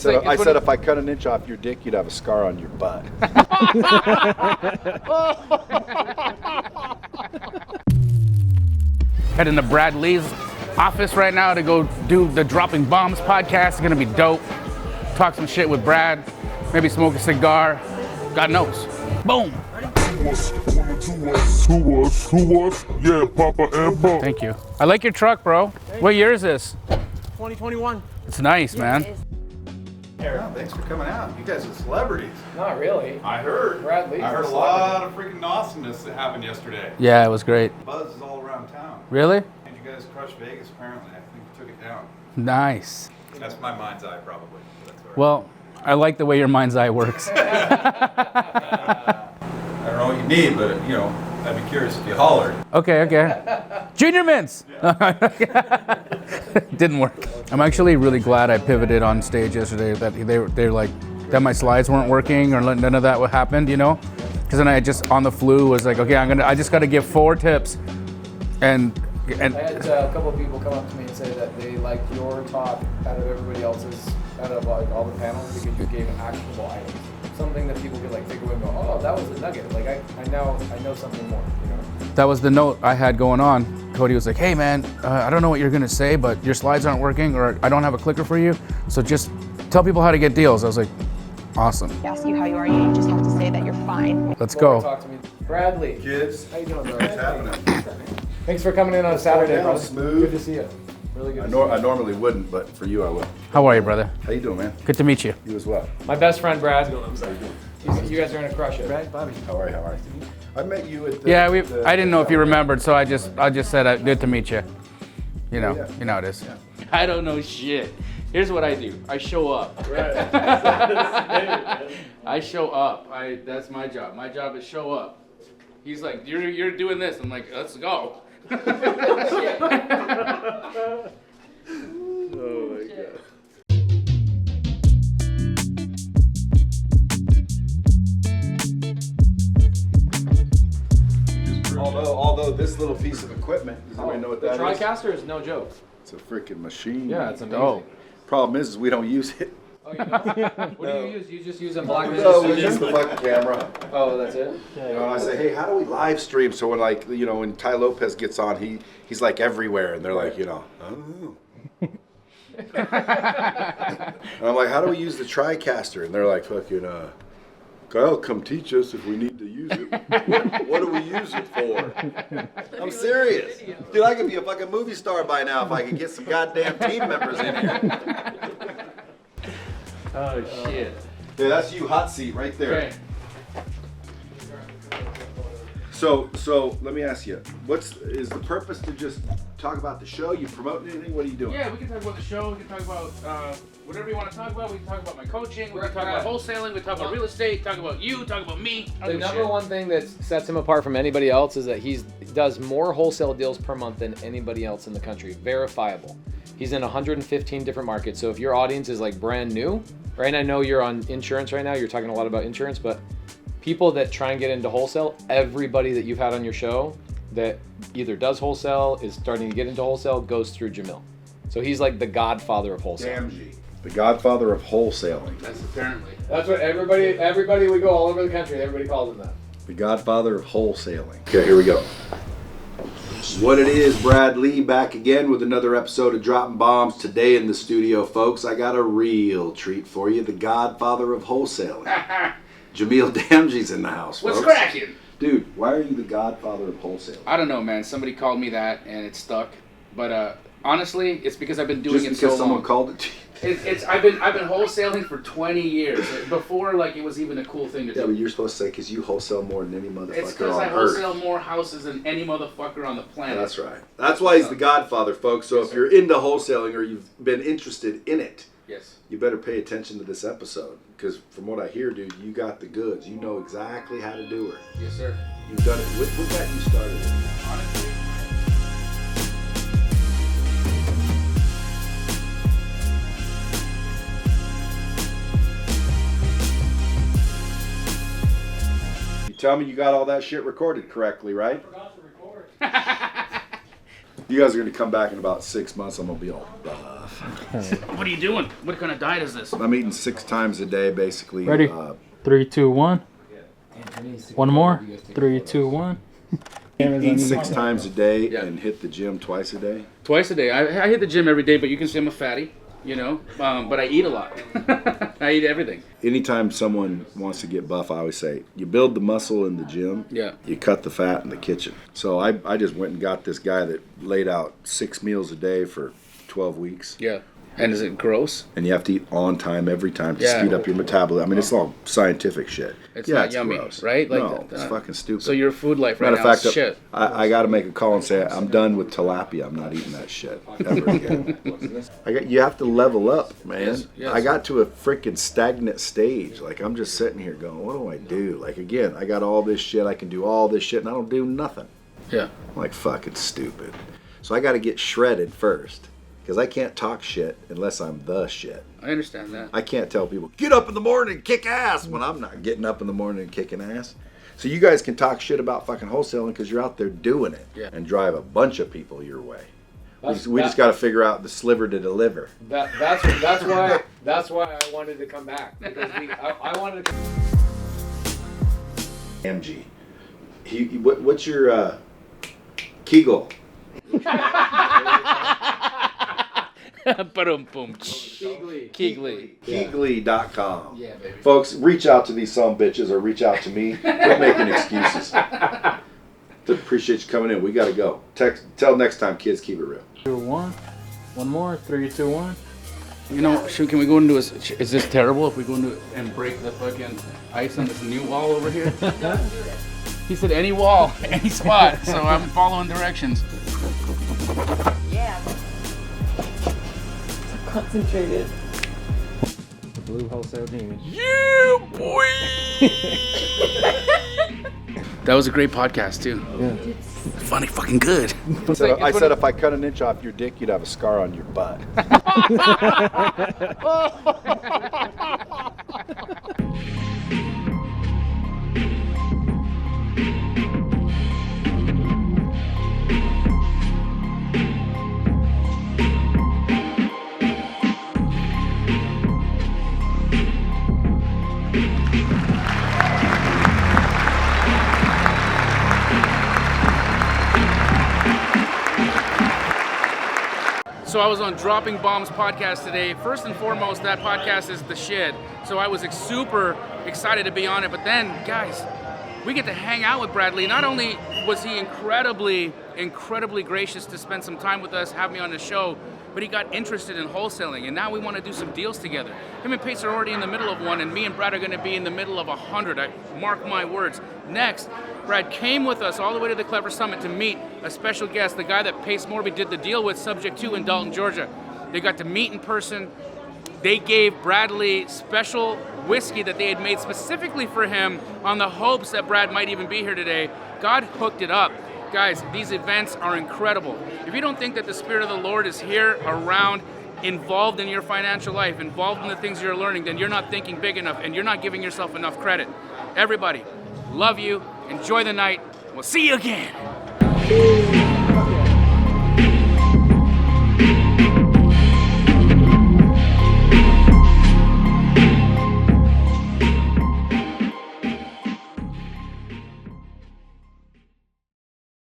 I said if I cut an inch off your dick, you'd have a scar on your butt. Heading to Brad Lea's office right now to go do the Dropping Bombs podcast. It's gonna be dope. Talk some shit with Brad, maybe smoke a cigar. God knows. Boom. Who was? Yeah, Papa and Pop. Thank you. I like your truck, bro. What year is this? 2021. It's nice, man. Yeah, thanks for coming out. You guys are celebrities. Not really. I heard. Brad Lea. I heard a lot of freaking awesomeness that happened yesterday. Yeah, it was great. Buzz is all around town. Really? And you guys crushed Vegas, apparently. I think you took it down. Nice. That's my mind's eye, probably. That's all right. Well, I like the way your mind's eye works. I don't know what you need, but, you know, I'd be curious if you hollered. Okay. Junior mints! Didn't work. I'm actually really glad I pivoted on stage yesterday, that they're like, that my slides weren't working or none of that happened, you know? Because then I just, on the flu, was like, okay, I just gotta give 4 tips. And I had a couple of people come up to me and say that they liked your talk out of everybody else's, out of like all the panels, because you gave actionable items. Something that people could like take away and go, oh, that was a nugget. Like I know something more, you know? that was the note I had going on. Cody was like, hey man, I don't know what you're gonna say, but your slides aren't working, or I don't have a clicker for you, so just tell people how to get deals. I was like, awesome. Ask you how you are, you just have to say that you're fine. Let's Before go. Talk to me. Brad Lea. Kids, How you doing, bro? what's happening? Thanks for coming in on a Saturday, down, brother. smooth. Good to see you. Really good to see you. I normally wouldn't, but for you I would. How are you, brother? How you doing, man? Good to meet you. You as well. My best friend, Brad. You guys are gonna crush it. Brad, Bobby. How are you? I met you at the... Yeah, I didn't know if you remembered, so I just said good to meet you. You know, Yeah. you know how it is. Yeah. I don't know shit. Here's what I do. I show up. I show up. That's my job. My job is show up. He's like, you're doing this. I'm like, let's go. Oh my God. Although this little piece of equipment, does anybody know what The that is? TriCaster is no joke. It's a freaking machine. Yeah, it's amazing. Oh. Problem is we don't use it. Oh, you don't? What do you use? You just use a black No, we use the fucking camera. Oh, that's it? You know, and I say, hey, how do we live stream? So when when Ty Lopez gets on, he's like everywhere, and they're like, I don't know. And I'm like, how do we use the TriCaster? And they're like, fucking, Kyle, come teach us if we need to use it. What do we use it for? I'm serious. Dude, I could be a fucking movie star by now if I could get some goddamn team members in here. Oh shit. Yeah, that's you, hot seat, right there. Okay. So let me ask you, is the purpose to just talk about the show? You promoting anything? What are you doing? Yeah, we can talk about the show. We can talk about whatever you want to talk about. We can talk about my coaching. We can talk about wholesaling. We can talk about real estate. Talk about you. Talk about me. The number one thing that sets him apart from anybody else is that he does more wholesale deals per month than anybody else in the country. Verifiable. He's in 115 different markets. So if your audience is like brand new, right? I know you're on insurance right now. You're talking a lot about insurance, but people that try and get into wholesale, everybody that you've had on your show that either does wholesale, is starting to get into wholesale, goes through Jamil. So he's like the Godfather of wholesale. Damji, the Godfather of Wholesaling. That's apparently. That's what everybody we go all over the country, everybody calls him that. The Godfather of Wholesaling. Okay, here we go. What it is, Brad Lea back again with another episode of Dropping Bombs. Today in the studio, folks, I got a real treat for you. The Godfather of Wholesaling. Jamil Damji's in the house, folks. What's cracking? Dude, why are you the Godfather of Wholesaling? I don't know, man. Somebody called me that, and it stuck. But honestly, it's because I've been doing Just it because so someone long. called it to you? I've been wholesaling for 20 years before like it was even a cool thing to Yeah, do. but you're supposed to say because you wholesale more than any It's motherfucker because on I earth. wholesale more houses than any motherfucker on the planet. That's right. That's why he's the Godfather, folks. So if you're into wholesaling or you've been interested in it, Yes. you better pay attention to this episode. Because from what I hear, dude, you got the goods. You know exactly how to do her. Yes, sir. You've done it. With that, you started it. Honestly. You tell me you got all that shit recorded correctly, right? Forgot to record. You guys are gonna come back in about 6 months. I'm gonna be all buff. What are you doing? What kind of diet is this? I'm eating 6 times a day, basically. Ready? 3, 2, 1. One more. 3, 2, 1. Eat 6 times a day and hit the gym twice a day. Twice a day. I hit the gym every day, but you can say I'm a fatty, you know. But I eat a lot. I eat everything. Anytime someone wants to get buff, I always say, you build the muscle in the gym, you cut the fat in the kitchen. So I just went and got this guy that laid out 6 meals a day for 12 weeks. Yeah. And is it gross? And you have to eat on time every time to speed up your metabolism. I mean, it's all scientific shit. It's not yummy, gross. right? Like no, it's fucking stupid. So your food life right Matter now of is fact, shit. I got to make a call and say I'm done with tilapia. I'm not eating that shit ever again. You have to level up, man. Yes. I got to a freaking stagnant stage. Like, I'm just sitting here going, what do I do? Like, again, I got all this shit. I can do all this shit, and I don't do nothing. Yeah. I'm like, fucking stupid. So I got to get shredded first. Because I can't talk shit unless I'm the shit. I understand that. I can't tell people, get up in the morning and kick ass, when I'm not getting up in the morning and kicking ass. So you guys can talk shit about fucking wholesaling because you're out there doing it and drive a bunch of people your way. We just got to figure out the sliver to deliver. That's why I wanted to come back, because I wanted to. MG, what's your Kegel? Keegly.com. Yeah, baby. Folks, reach out to these some bitches or reach out to me. Quit making excuses. Appreciate you coming in. We got to go. Till next time, kids, keep it real. 2, 1. One more. 3, 2, 1. You know, can we go into is this terrible if we go into and break the fucking ice on this new wall over here? He said any wall, any spot, so I'm following directions. Yeah. Concentrated. The blue wholesale genius. Yeah, boy! That was a great podcast, too. Yeah. Funny fucking good. I said if I cut an inch off your dick, you'd have a scar on your butt. So I was on Dropping Bombs podcast today. First and foremost, that podcast is the shit. So I was super excited to be on it. But then, guys, we get to hang out with Brad Lea. Not only was he incredibly gracious to spend some time with us, have me on the show, but he got interested in wholesaling. And now we want to do some deals together. Him and Pace are already in the middle of one, and me and Brad are going to be in the middle of 100. I mark my words. Next, Brad came with us all the way to the Clever Summit to meet a special guest, the guy that Pace Morby did the deal with, subject to, in Dalton, Georgia. They got to meet in person. They gave Brad Lea special whiskey that they had made specifically for him on the hopes that Brad might even be here today. God hooked it up. Guys, these events are incredible. If you don't think that the Spirit of the Lord is here, around, involved in your financial life, involved in the things you're learning, then you're not thinking big enough and you're not giving yourself enough credit. Everybody, love you. Enjoy the night. We'll see you again.